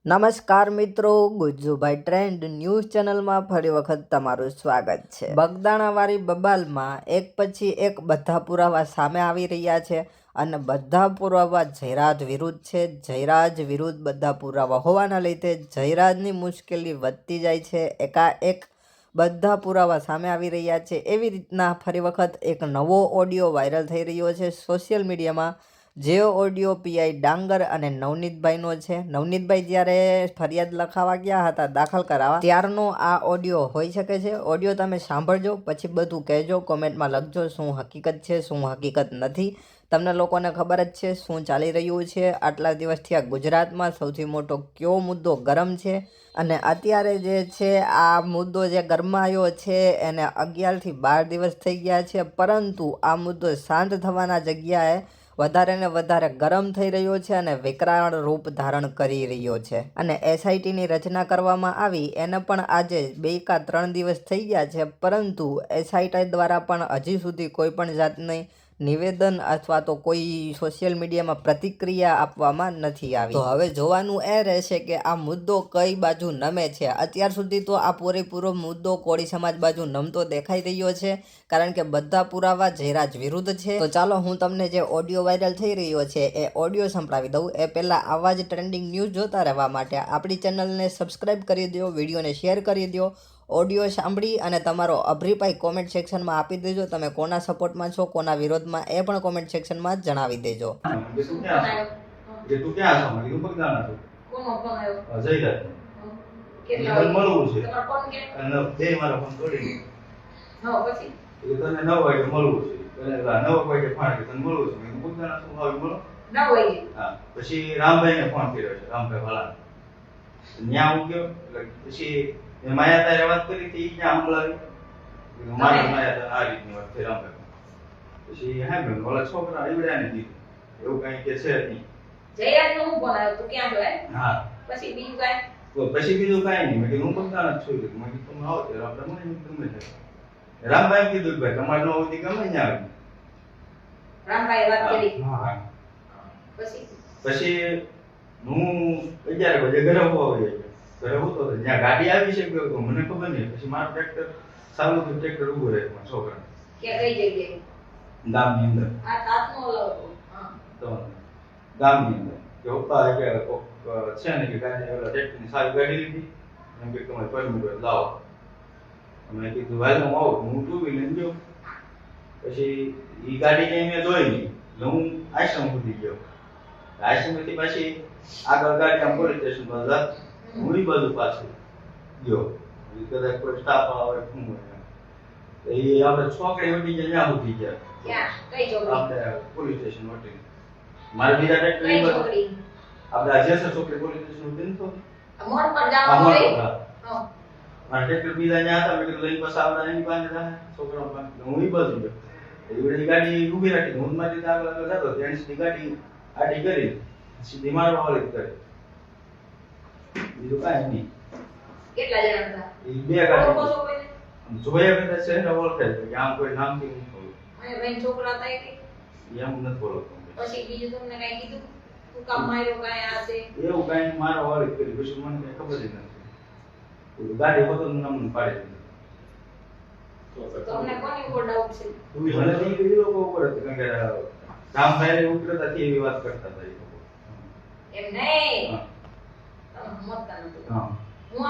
નમસ્કાર મિત્રો, Gujjubhai trend news ચેનલમાં ફરી વખત તમારું સ્વાગત છે। બગદાણાવાળી બબાલમાં એક પછી એક બધા પુરાવા સામે આવી રહ્યા છે અને બધા પુરાવા જયરાજ વિરુદ્ધ છે। જયરાજ વિરુદ્ધ બધા પુરાવા હોવાના લીધે જયરાજની મુશ્કેલી વધતી જાય છે। એકાએક બધા પુરાવા સામે આવી રહ્યા છે। એવી રીતના ફરી વખત એક નવો ઓડિયો વાયરલ થઈ રહ્યો છે સોશિયલ મીડિયામાં। જે ઓડિયો પીઆઈ ડાંગર અને નવનીતભાઈનો છે। નવનીતભાઈ જ્યારે ફરિયાદ લખાવા ગયા હતા દાખલ કરાવવા ત્યારનો આ ઓડિયો હોઈ શકે છે। ઓડિયો તમે સાંભળજો પછી બધું કહેજો, કોમેન્ટમાં લખજો શું હકીકત છે શું હકીકત નથી। તમને લોકોને ખબર જ છે શું ચાલી રહ્યું છે। આટલા દિવસથી આ ગુજરાતમાં સૌથી મોટો કયો મુદ્દો ગરમ છે અને અત્યારે જે છે આ મુદ્દો જે ગરમાયો છે એને 11 થી 12 દિવસ થઈ ગયા છે, પરંતુ આ મુદ્દો શાંત થવાના જગ્યાએ વધારે ને વધારે ગરમ થઈ રહ્યો છે અને વિકરાળ રૂપ ધારણ કરી રહ્યો છે। અને એસઆઈટીની રચના કરવામાં આવી એને પણ આજે 2 કે 3 દિવસ થઈ ગયા છે, પરંતુ એસઆઈટી દ્વારા પણ હજી સુધી કોઈ પણ જાતની નિવેદન અથવા તો કોઈ સોશિયલ મીડિયામાં પ્રતિક્રિયા આપવામાં નથી આવી। તો હવે જોવાનું એ રહેશે કે આ મુદ્દો કઈ બાજુ નમે છે। અત્યાર સુધી તો આ પૂરેપૂરો મુદ્દો કોળી સમાજ બાજુ નમતો દેખાઈ રહ્યો છે, કારણ કે બધા પુરાવા જયરાજ વિરુદ્ધ છે। તો ચાલો હું તમને જે ઓડિયો વાયરલ થઈ રહ્યો છે એ ઓડિયો સંભળાવી દઉં। એ પહેલાં આવા જ ટ્રેન્ડિંગ ન્યૂઝ જોતા રહેવા માટે આપણી ચેનલને સબસ્ક્રાઈબ કરી દો, વિડીયોને શેર કરી દો। ઓડિયો સાંભળી અને તમારો અભિપ્રાય કોમેન્ટ સેક્શનમાં આપી દેજો। તમે કોના સપોર્ટમાં છો કોના વિરોધમાં એ પણ કોમેન્ટ સેક્શનમાં જણાવી દેજો। પછી રામભાઈ ને ફોન કર્યો છે, રામભાઈ વાળા ન્યા હું ગયો પછી મેં માયા તારે વાત કરી હતી ક્યાં હમલાવી મારા માયા આ રીતની વાત થઈ રામભાઈ પછી હા મેં ઓલા છોકરા ઈવડ્યા ને દીધું એવું કઈ કે છે નહીં। જયરાજ નો હું ફોન આવ્યો તું ક્યાં છો? હા પછી બીજું કાઈ? તો પછી બીજું કાઈ નહીં, મેં કીધું હું બગદાણા જ છું, મેં કીધું તમે આવો ત્યારે આપણે મને ગમે છે। રામભાઈ કીધું ભાઈ તમારે નો હોતી ગમે ત્યાં આવી। રામભાઈ વાત કરી? હા પછી હું 11 વાગે ઘરે હોવા ગયો, ઘરે હોતો તો ત્યાં ગાડી આવી છે કે મને ખબર નહીં। પછી મારું ટ્રેક્ટર ચાલુ હતું, ટ્રેક્ટર ઉભો રહ્યો મારા છોકરા કે કઈ જગ્યાએ? ગામની અંદર। આ તાતનો ઓલો હા તો ગામની અંદર કે પપ્પા કે છે ને કે ગાડી ઓલા ટ્રેક્ટરની સારી ગાડી લીધી એમ કે તમારે પરમિટ હોય લાવો। અમે કીધું ભાઈ હું આવું, હું ટુ વ્હીલર લઈને ગયો। પછી એ ગાડી કઈ મેં જોઈ નહીં એટલે હું આશ્રમ સુધી ગયો। આશ્રમથી પછી આગળ ગાડી આમ પોલીસ સ્ટેશન પર જા હું ઈ બાજુ પાછું ગયો, કદાચ કોઈ સ્ટાફ આવે શું હોય એ આપણે છોકરી વટી જાય ત્યાં સુધી ગયા। ક્યાં કઈ છોકરી? આપણે પોલીસ સ્ટેશન વટી મારે બીજા ટ્રેક્ટર કઈ છોકરી? આપણે આ જેસર છોકરી પોલીસ સ્ટેશન વટી તો મોર પર જવાનું હોય હા મારા ટ્રેક્ટર બીજા ત્યાં હતા, મેં કીધું લઈને પાછા આવડા એની પાસે જાય છોકરા પાસે હું ઈ બાજુ ગયો। એ ગાડી ઊભી રાખી હું મારી આગળ આગળ જતો જેન્ટ્સની ગાડી આડી કરી સીધી મારવા વાળી કરી, બીજું કાંઈ નહીં। કેટલા જણા હતા? એ બે ગાડી ઓળખો છો કોઈને? જોયા કરતા છે ને ઓળખે કે આમ કોઈ નામથી નહીં બોલું, અને બેન છોકરા હતા કે એમ નથી બોલતો। પછી બીજું તમને કઈ કીધું? તું કામ માર્યો કાંઈ આ છે એવું કાંઈ મારવા વાળી કરી પછી મને કઈ ખબર જ નથી। ગાડી હોતો નામ પાડી દીધું। તમને કોની ઉપર ડાઉટ છે? મને તો એ લોકો ઉપર હતું કારણ કે રામભાઈ ઉતરતા એવી વાત કરતા હતા એ લોકો। એમ નહીં હા તમે સમજતા નથી। હા હું